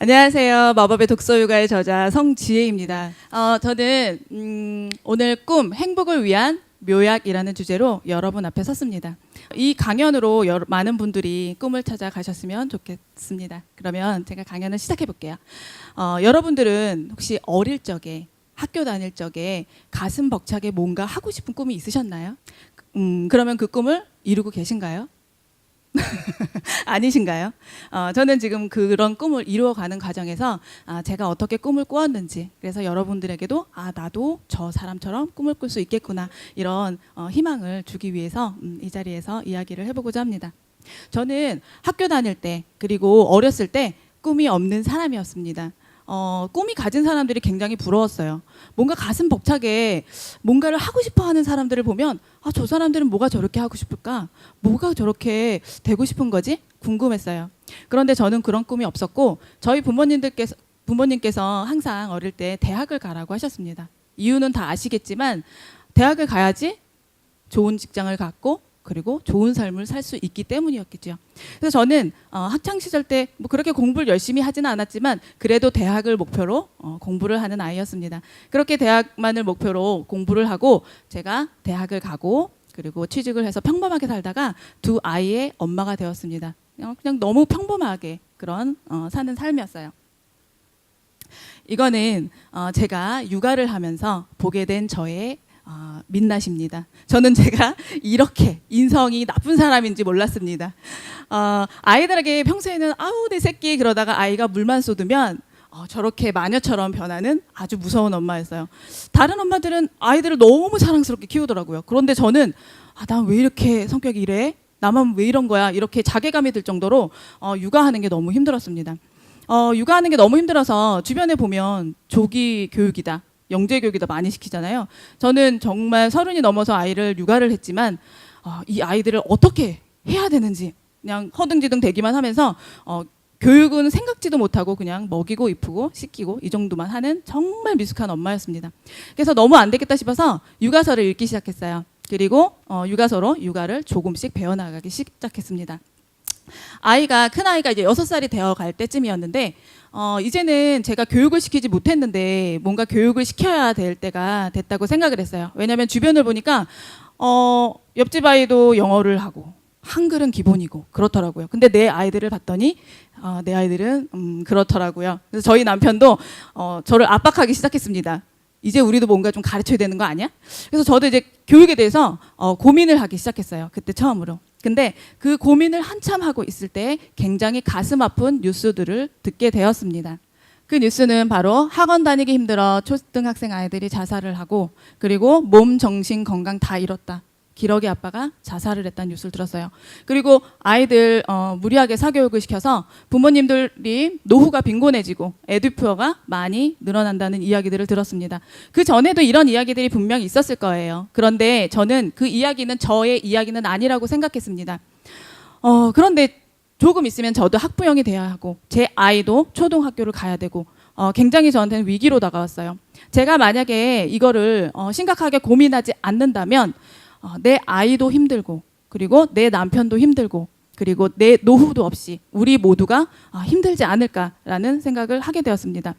안녕하세요. 마법의 독서육아의 저자 성지혜입니다. 저는 오늘 꿈, 행복을 위한 묘약이라는 주제로 여러분 앞에 섰습니다. 이 강연으로 많은 분들이 꿈을 찾아 가셨으면 좋겠습니다. 그러면 제가 강연을 시작해 볼게요. 여러분들은 혹시 어릴 적에, 학교 다닐 적에 가슴 벅차게 뭔가 하고 싶은 꿈이 있으셨나요? 그러면 그 꿈을 이루고 계신가요? 아니신가요? 저는 지금 그런 꿈을 이루어가는 과정에서 제가 어떻게 꿈을 꾸었는지, 그래서 여러분들에게도 나도 저 사람처럼 꿈을 꿀 수 있겠구나, 이런 희망을 주기 위해서 이 자리에서 이야기를 해보고자 합니다. 저는 학교 다닐 때 그리고 어렸을 때 꿈이 없는 사람이었습니다. 꿈이 가진 사람들이 굉장히 부러웠어요. 뭔가 가슴 벅차게 뭔가를 하고 싶어 하는 사람들을 보면 저 사람들은 뭐가 저렇게 하고 싶을까? 뭐가 저렇게 되고 싶은 거지? 궁금했어요. 그런데 저는 그런 꿈이 없었고, 저희 부모님께서 항상 어릴 때 대학을 가라고 하셨습니다. 이유는 다 아시겠지만 대학을 가야지 좋은 직장을 갖고 그리고 좋은 삶을 살 수 있기 때문이었겠죠. 그래서 저는 학창 시절 때 뭐 그렇게 공부를 열심히 하지는 않았지만 그래도 대학을 목표로 공부를 하는 아이였습니다. 그렇게 대학만을 목표로 공부를 하고 제가 대학을 가고 그리고 취직을 해서 평범하게 살다가 두 아이의 엄마가 되었습니다. 그냥 너무 평범하게 그런 사는 삶이었어요. 이거는 제가 육아를 하면서 보게 된 저의 민낯입니다. 저는 제가 이렇게 인성이 나쁜 사람인지 몰랐습니다. 아이들에게 평소에는 아우 내 새끼 그러다가 아이가 물만 쏟으면 저렇게 마녀처럼 변하는 아주 무서운 엄마였어요. 다른 엄마들은 아이들을 너무 사랑스럽게 키우더라고요. 그런데 저는 난 왜 이렇게 성격이 이래? 나만 왜 이런 거야? 이렇게 자괴감이 들 정도로 육아하는 게 너무 힘들었습니다. 육아하는 게 너무 힘들어서 주변에 보면 조기 교육이다, 영재 교육이다 많이 시키잖아요. 저는 정말 30이 넘어서 아이를 육아를 했지만 이 아이들을 어떻게 해야 되는지 그냥 허둥지둥 대기만 하면서 교육은 생각지도 못하고 그냥 먹이고 이쁘고 씻기고 이 정도만 하는 정말 미숙한 엄마였습니다. 그래서 너무 안 되겠다 싶어서 육아서를 읽기 시작했어요. 그리고 육아서로 육아를 조금씩 배워나가기 시작했습니다. 큰 아이가 이제 6살이 되어갈 때쯤이었는데 이제는 제가 교육을 시키지 못했는데 뭔가 교육을 시켜야 될 때가 됐다고 생각을 했어요. 왜냐하면 주변을 보니까 옆집 아이도 영어를 하고 한글은 기본이고 그렇더라고요. 근데 내 아이들을 봤더니 내 아이들은 그렇더라고요. 그래서 저희 남편도 저를 압박하기 시작했습니다. 이제 우리도 뭔가 좀 가르쳐야 되는 거 아니야? 그래서 저도 이제 교육에 대해서 고민을 하기 시작했어요. 그때 처음으로. 근데 그 고민을 한참 하고 있을 때 굉장히 가슴 아픈 뉴스들을 듣게 되었습니다. 그 뉴스는 바로 학원 다니기 힘들어 초등학생 아이들이 자살을 하고 그리고 몸, 정신, 건강 다 잃었다. 기러기 아빠가 자살을 했다는 뉴스를 들었어요. 그리고 아이들 무리하게 사교육을 시켜서 부모님들이 노후가 빈곤해지고 에듀푸어가 많이 늘어난다는 이야기들을 들었습니다. 그 전에도 이런 이야기들이 분명히 있었을 거예요. 그런데 저는 그 이야기는 저의 이야기는 아니라고 생각했습니다. 그런데 조금 있으면 저도 학부형이 돼야 하고 제 아이도 초등학교를 가야 되고 굉장히 저한테는 위기로 다가왔어요. 제가 만약에 이거를 심각하게 고민하지 않는다면 내 아이도 힘들고 그리고 내 남편도 힘들고 그리고 내 노후도 없이 우리 모두가 힘들지 않을까라는 생각을 하게 되었습니다.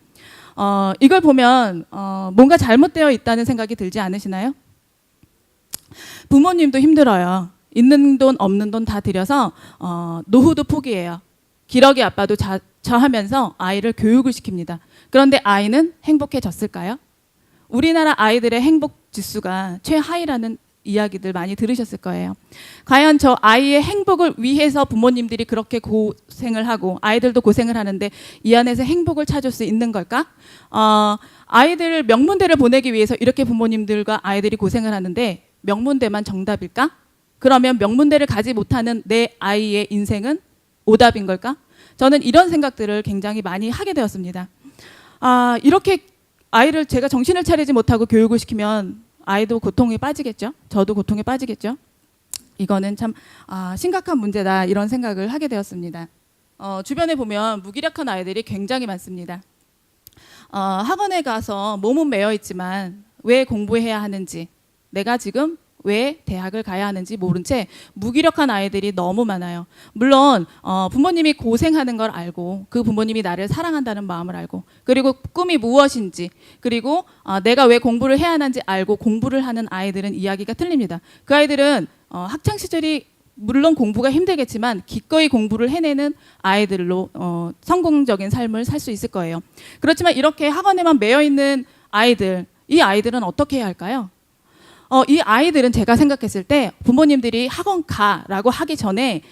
이걸 보면 뭔가 잘못되어 있다는 생각이 들지 않으시나요? 부모님도 힘들어요. 있는 돈 없는 돈 다 들여서 노후도 포기해요. 기러기 아빠도 자처하면서 아이를 교육을 시킵니다. 그런데 아이는 행복해졌을까요? 우리나라 아이들의 행복 지수가 최하위라는 이야기들 많이 들으셨을 거예요. 과연 저 아이의 행복을 위해서 부모님들이 그렇게 고생을 하고 아이들도 고생을 하는데 이 안에서 행복을 찾을 수 있는 걸까? 아이들 명문대를 보내기 위해서 이렇게 부모님들과 아이들이 고생을 하는데 명문대만 정답일까? 그러면 명문대를 가지 못하는 내 아이의 인생은 오답인 걸까? 저는 이런 생각들을 굉장히 많이 하게 되었습니다. 이렇게 아이를 제가 정신을 차리지 못하고 교육을 시키면 아이도 고통에 빠지겠죠. 저도 고통에 빠지겠죠. 이거는 참 심각한 문제다, 이런 생각을 하게 되었습니다. 주변에 보면 무기력한 아이들이 굉장히 많습니다. 학원에 가서 몸은 매여 있지만 왜 공부해야 하는지, 내가 지금 왜 대학을 가야 하는지 모른 채 무기력한 아이들이 너무 많아요. 물론 부모님이 고생하는 걸 알고 그 부모님이 나를 사랑한다는 마음을 알고 그리고 꿈이 무엇인지 그리고 내가 왜 공부를 해야 하는지 알고 공부를 하는 아이들은 이야기가 틀립니다. 그 아이들은 학창 시절이 물론 공부가 힘들겠지만 기꺼이 공부를 해내는 아이들로 성공적인 삶을 살 수 있을 거예요. 그렇지만 이렇게 학원에만 매여 있는 아이들, 이 아이들은 어떻게 해야 할까요? 이 아이들은 제가 생각했을 때 부모님들이 학원 가라고 하기 전에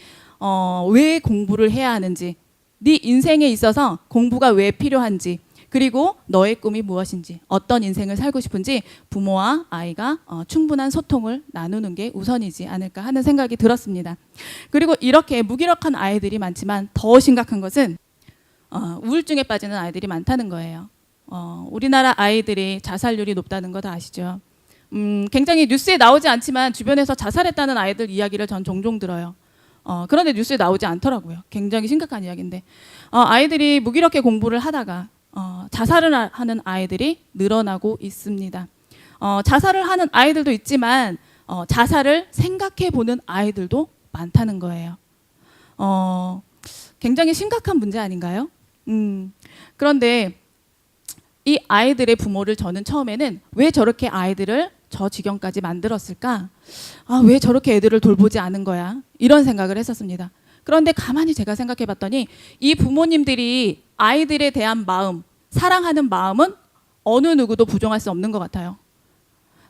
왜 공부를 해야 하는지, 네 인생에 있어서 공부가 왜 필요한지, 그리고 너의 꿈이 무엇인지, 어떤 인생을 살고 싶은지 부모와 아이가 충분한 소통을 나누는 게 우선이지 않을까 하는 생각이 들었습니다. 그리고 이렇게 무기력한 아이들이 많지만 더 심각한 것은 우울증에 빠지는 아이들이 많다는 거예요. 우리나라 아이들이 자살률이 높다는 거 다 아시죠? 굉장히 뉴스에 나오지 않지만 주변에서 자살했다는 아이들 이야기를 전 종종 들어요. 그런데 뉴스에 나오지 않더라고요. 굉장히 심각한 이야기인데 아이들이 무기력해 공부를 하다가 자살을 하는 아이들이 늘어나고 있습니다. 자살을 하는 아이들도 있지만 자살을 생각해 보는 아이들도 많다는 거예요. 굉장히 심각한 문제 아닌가요? 그런데 이 아이들의 부모를 저는 처음에는 왜 저렇게 아이들을 저 지경까지 만들었을까? 왜 저렇게 애들을 돌보지 않은 거야? 이런 생각을 했었습니다. 그런데 가만히 제가 생각해 봤더니 이 부모님들이 아이들에 대한 마음, 사랑하는 마음은 어느 누구도 부정할 수 없는 것 같아요.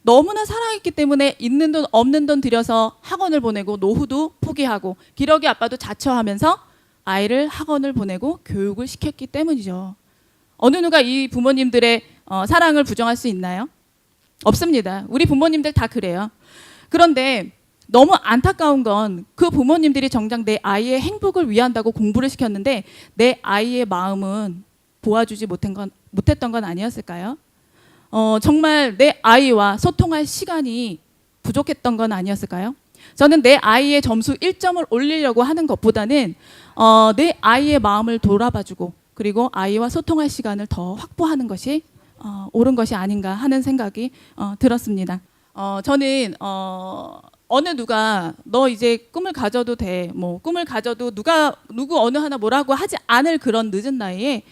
너무나 사랑했기 때문에 있는 돈 없는 돈 들여서 학원을 보내고 노후도 포기하고 기러기 아빠도 자처하면서 아이를 학원을 보내고 교육을 시켰기 때문이죠. 어느 누가 이 부모님들의 사랑을 부정할 수 있나요? 없습니다. 우리 부모님들 다 그래요. 그런데 너무 안타까운 건 그 부모님들이 정작 내 아이의 행복을 위한다고 공부를 시켰는데 내 아이의 마음은 보아주지 못했던 건 아니었을까요? 정말 내 아이와 소통할 시간이 부족했던 건 아니었을까요? 저는 내 아이의 점수 1점을 올리려고 하는 것보다는 내 아이의 마음을 돌아봐주고 그리고 아이와 소통할 시간을 더 확보하는 것이 옳은 것이 아닌가 하는 생각이 들었습니다. 저는 어느 누가 너 이제 꿈을 가져도 돼, 뭐 꿈을 가져도 누구 어느 하나 뭐라고 하지 않을 그런 늦은 나이에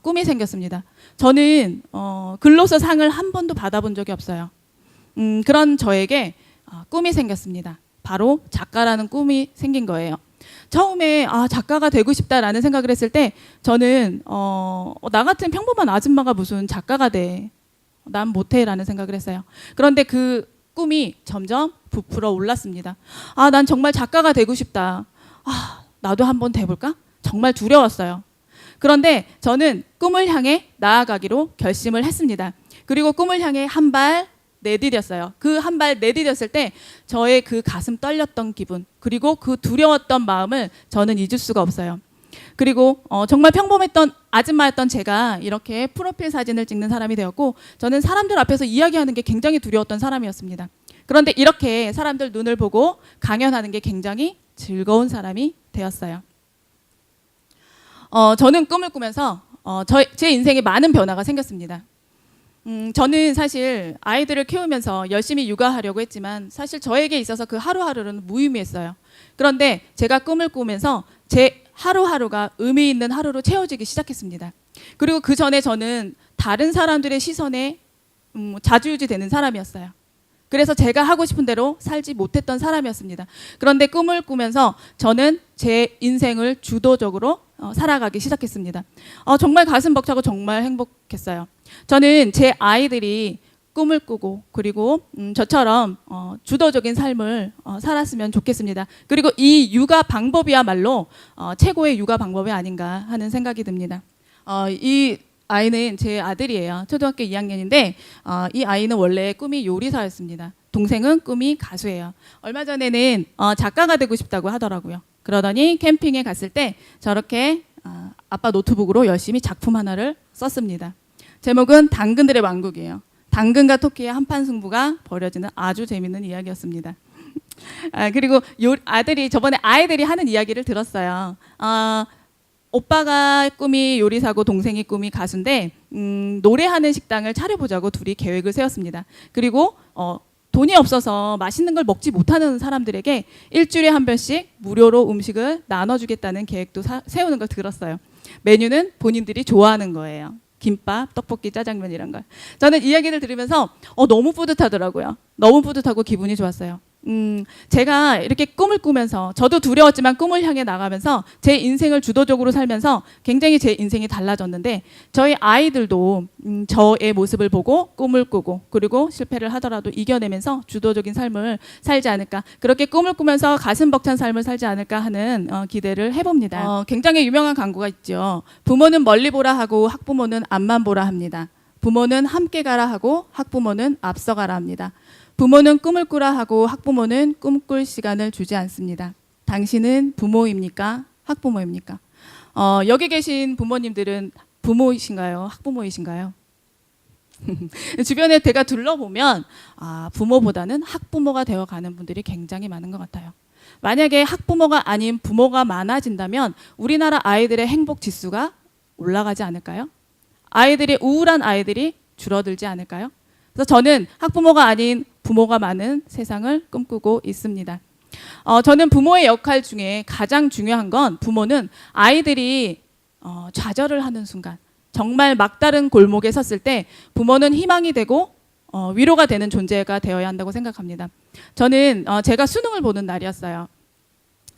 꿈이 생겼습니다. 저는 글로서 상을 한 번도 받아본 적이 없어요. 그런 저에게 꿈이 생겼습니다. 바로 작가라는 꿈이 생긴 거예요. 처음에 작가가 되고 싶다라는 생각을 했을 때 저는 나 같은 평범한 아줌마가 무슨 작가가 돼, 난 못해라는 생각을 했어요. 그런데 그 꿈이 점점 부풀어 올랐습니다. 난 정말 작가가 되고 싶다. 나도 한번 돼볼까? 정말 두려웠어요. 그런데 저는 꿈을 향해 나아가기로 결심을 했습니다. 그리고 꿈을 향해 한 발 내디뎠어요. 그 한 발 내디뎠을 때 저의 그 가슴 떨렸던 기분 그리고 그 두려웠던 마음을 저는 잊을 수가 없어요. 그리고 정말 평범했던 아줌마였던 제가 이렇게 프로필 사진을 찍는 사람이 되었고 저는 사람들 앞에서 이야기하는 게 굉장히 두려웠던 사람이었습니다. 그런데 이렇게 사람들 눈을 보고 강연하는 게 굉장히 즐거운 사람이 되었어요. 저는 꿈을 꾸면서 제 인생에 많은 변화가 생겼습니다. 저는 사실 아이들을 키우면서 열심히 육아하려고 했지만 사실 저에게 있어서 그 하루하루는 무의미했어요. 그런데 제가 꿈을 꾸면서 제 하루하루가 의미 있는 하루로 채워지기 시작했습니다. 그리고 그 전에 저는 다른 사람들의 시선에 좌지우지 되는 사람이었어요. 그래서 제가 하고 싶은 대로 살지 못했던 사람이었습니다. 그런데 꿈을 꾸면서 저는 제 인생을 주도적으로 살아가기 시작했습니다. 정말 가슴 벅차고 정말 행복했어요. 저는 제 아이들이 꿈을 꾸고 그리고 저처럼 주도적인 삶을 살았으면 좋겠습니다. 그리고 이 육아 방법이야말로 최고의 육아 방법이 아닌가 하는 생각이 듭니다. 이 아이는 제 아들이에요. 초등학교 2학년인데 이 아이는 원래 꿈이 요리사였습니다. 동생은 꿈이 가수예요. 얼마 전에는 작가가 되고 싶다고 하더라고요. 그러더니 캠핑에 갔을 때 저렇게 아빠 노트북으로 열심히 작품 하나를 썼습니다. 제목은 당근들의 왕국이에요. 당근과 토끼의 한판 승부가 벌어지는 아주 재밌는 이야기였습니다. 그리고 아들이 저번에 아이들이 하는 이야기를 들었어요. 오빠가 꿈이 요리사고 동생이 꿈이 가수인데 노래하는 식당을 차려보자고 둘이 계획을 세웠습니다. 그리고 돈이 없어서 맛있는 걸 먹지 못하는 사람들에게 일주일에 한 번씩 무료로 음식을 나눠주겠다는 계획도 세우는 걸 들었어요. 메뉴는 본인들이 좋아하는 거예요. 김밥, 떡볶이, 짜장면 이런 걸. 저는 이 이야기를 들으면서 너무 뿌듯하더라고요. 너무 뿌듯하고 기분이 좋았어요. 제가 이렇게 꿈을 꾸면서 저도 두려웠지만 꿈을 향해 나가면서 제 인생을 주도적으로 살면서 굉장히 제 인생이 달라졌는데 저희 아이들도 저의 모습을 보고 꿈을 꾸고 그리고 실패를 하더라도 이겨내면서 주도적인 삶을 살지 않을까, 그렇게 꿈을 꾸면서 가슴 벅찬 삶을 살지 않을까 하는 기대를 해봅니다. 굉장히 유명한 광고가 있죠. 부모는 멀리 보라 하고 학부모는 앞만 보라 합니다. 부모는 함께 가라 하고 학부모는 앞서 가라 합니다. 부모는 꿈을 꾸라 하고 학부모는 꿈꿀 시간을 주지 않습니다. 당신은 부모입니까? 학부모입니까? 여기 계신 부모님들은 부모이신가요? 학부모이신가요? 주변에 제가 둘러보면 부모보다는 학부모가 되어가는 분들이 굉장히 많은 것 같아요. 만약에 학부모가 아닌 부모가 많아진다면 우리나라 아이들의 행복 지수가 올라가지 않을까요? 아이들이 우울한 아이들이 줄어들지 않을까요? 그래서 저는 학부모가 아닌 부모가 많은 세상을 꿈꾸고 있습니다. 저는 부모의 역할 중에 가장 중요한 건 부모는 아이들이 좌절을 하는 순간, 정말 막다른 골목에 섰을 때 부모는 희망이 되고 위로가 되는 존재가 되어야 한다고 생각합니다. 저는 제가 수능을 보는 날이었어요.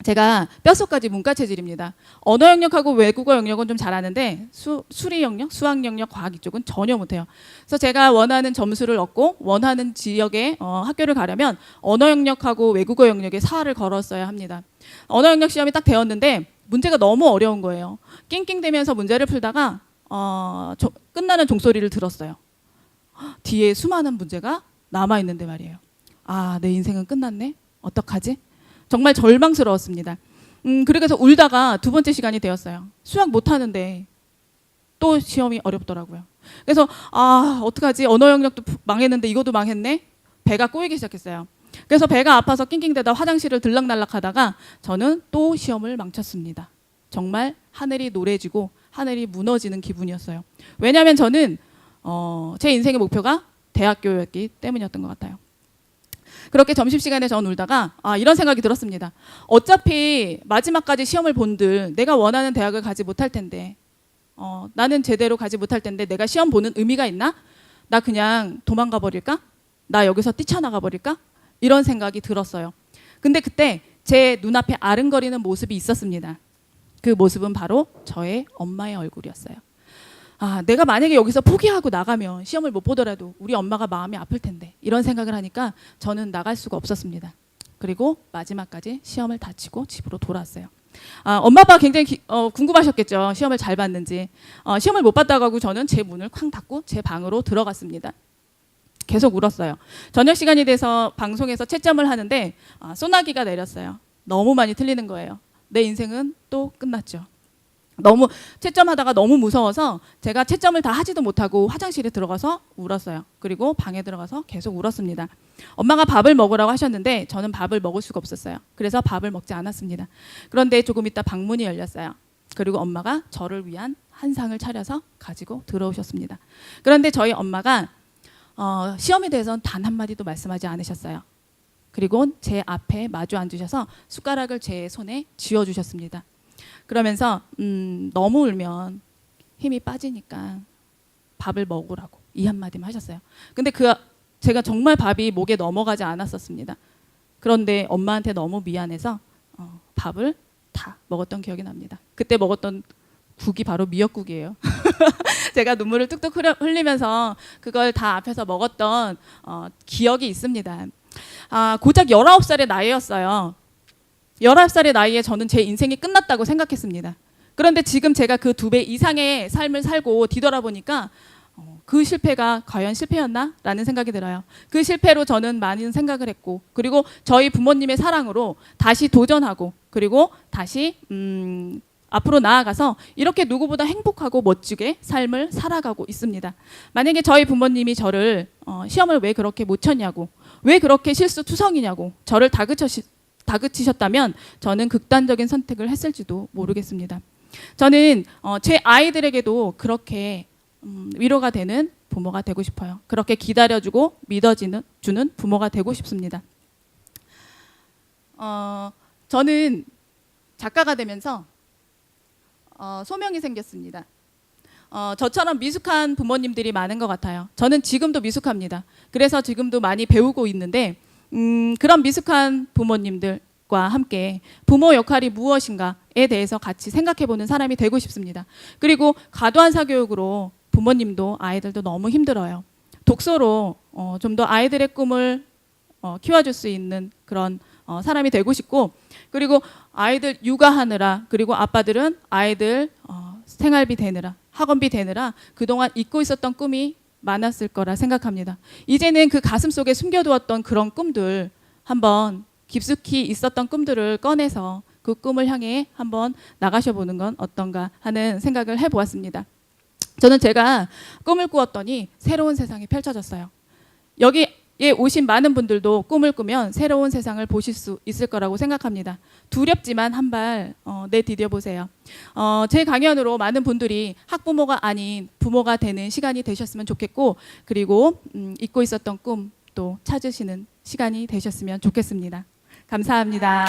제가 뼛속까지 문과 체질입니다. 언어 영역하고 외국어 영역은 좀 잘하는데 수리 영역, 수학 영역, 과학 이쪽은 전혀 못해요. 그래서 제가 원하는 점수를 얻고 원하는 지역에 학교를 가려면 언어 영역하고 외국어 영역에 4를 걸었어야 합니다. 언어 영역 시험이 딱 되었는데 문제가 너무 어려운 거예요. 낑낑대면서 문제를 풀다가 끝나는 종소리를 들었어요. 뒤에 수많은 문제가 남아있는데 말이에요. 내 인생은 끝났네? 어떡하지? 정말 절망스러웠습니다. 그래서 울다가 두 번째 시간이 되었어요. 수학 못하는데 또 시험이 어렵더라고요. 그래서 어떡하지? 언어 영역도 망했는데 이것도 망했네? 배가 꼬이기 시작했어요. 그래서 배가 아파서 낑낑대다 화장실을 들락날락 하다가 저는 또 시험을 망쳤습니다. 정말 하늘이 노래지고 하늘이 무너지는 기분이었어요. 왜냐하면 저는 제 인생의 목표가 대학교였기 때문이었던 것 같아요. 그렇게 점심시간에 전 울다가 이런 생각이 들었습니다. 어차피 마지막까지 시험을 본들 내가 원하는 대학을 가지 못할 텐데 나는 제대로 가지 못할 텐데 내가 시험 보는 의미가 있나? 나 그냥 도망가 버릴까? 나 여기서 뛰쳐나가 버릴까? 이런 생각이 들었어요. 근데 그때 제 눈앞에 아른거리는 모습이 있었습니다. 그 모습은 바로 저의 엄마의 얼굴이었어요. 내가 만약에 여기서 포기하고 나가면 시험을 못 보더라도 우리 엄마가 마음이 아플 텐데 이런 생각을 하니까 저는 나갈 수가 없었습니다. 그리고 마지막까지 시험을 다 치고 집으로 돌아왔어요. 엄마 아빠가 굉장히 궁금하셨겠죠. 시험을 잘 봤는지. 시험을 못 봤다고 하고 저는 제 문을 쾅 닫고 제 방으로 들어갔습니다. 계속 울었어요. 저녁 시간이 돼서 방송에서 채점을 하는데 소나기가 내렸어요. 너무 많이 틀리는 거예요. 내 인생은 또 끝났죠. 너무 채점하다가 너무 무서워서 제가 채점을 다 하지도 못하고 화장실에 들어가서 울었어요. 그리고 방에 들어가서 계속 울었습니다. 엄마가 밥을 먹으라고 하셨는데 저는 밥을 먹을 수가 없었어요. 그래서 밥을 먹지 않았습니다. 그런데 조금 있다 방문이 열렸어요. 그리고 엄마가 저를 위한 한 상을 차려서 가지고 들어오셨습니다. 그런데 저희 엄마가 시험에 대해서는 단 한마디도 말씀하지 않으셨어요. 그리고 제 앞에 마주 앉으셔서 숟가락을 제 손에 쥐어주셨습니다. 그러면서 너무 울면 힘이 빠지니까 밥을 먹으라고 이 한마디만 하셨어요. 근데 제가 정말 밥이 목에 넘어가지 않았었습니다. 그런데 엄마한테 너무 미안해서 밥을 다 먹었던 기억이 납니다. 그때 먹었던 국이 바로 미역국이에요. 제가 눈물을 뚝뚝 흘리면서 그걸 다 앞에서 먹었던 기억이 있습니다. 고작 19살의 나이였어요. 19살의 나이에 저는 제 인생이 끝났다고 생각했습니다. 그런데 지금 제가 그 2배 이상의 삶을 살고 뒤돌아보니까 그 실패가 과연 실패였나? 라는 생각이 들어요. 그 실패로 저는 많은 생각을 했고 그리고 저희 부모님의 사랑으로 다시 도전하고 그리고 다시 앞으로 나아가서 이렇게 누구보다 행복하고 멋지게 삶을 살아가고 있습니다. 만약에 저희 부모님이 저를 시험을 왜 그렇게 못 쳤냐고 왜 그렇게 실수투성이냐고 저를 다그치셨다면 저는 극단적인 선택을 했을지도 모르겠습니다. 저는 제 아이들에게도 그렇게 위로가 되는 부모가 되고 싶어요. 그렇게 기다려주고 믿어주는 부모가 되고 싶습니다. 저는 작가가 되면서 소명이 생겼습니다. 저처럼 미숙한 부모님들이 많은 것 같아요. 저는 지금도 미숙합니다. 그래서 지금도 많이 배우고 있는데 그런 미숙한 부모님들과 함께 부모 역할이 무엇인가에 대해서 같이 생각해보는 사람이 되고 싶습니다. 그리고 과도한 사교육으로 부모님도 아이들도 너무 힘들어요. 독서로 좀 더 아이들의 꿈을 키워줄 수 있는 그런 사람이 되고 싶고, 그리고 아이들 육아하느라, 그리고 아빠들은 아이들 생활비 대느라, 학원비 대느라 그동안 잊고 있었던 꿈이 많았을 거라 생각합니다. 이제는 그 가슴 속에 숨겨두었던 그런 꿈들, 한번 깊숙이 있었던 꿈들을 꺼내서 그 꿈을 향해 한번 나가셔보는 건 어떤가 하는 생각을 해보았습니다. 저는 제가 꿈을 꾸었더니 새로운 세상이 펼쳐졌어요. 여기에 오신 많은 분들도 꿈을 꾸면 새로운 세상을 보실 수 있을 거라고 생각합니다. 두렵지만 한 발 내디뎌 보세요. 제 강연으로 많은 분들이 학부모가 아닌 부모가 되는 시간이 되셨으면 좋겠고, 그리고 잊고 있었던 꿈 또 찾으시는 시간이 되셨으면 좋겠습니다. 감사합니다.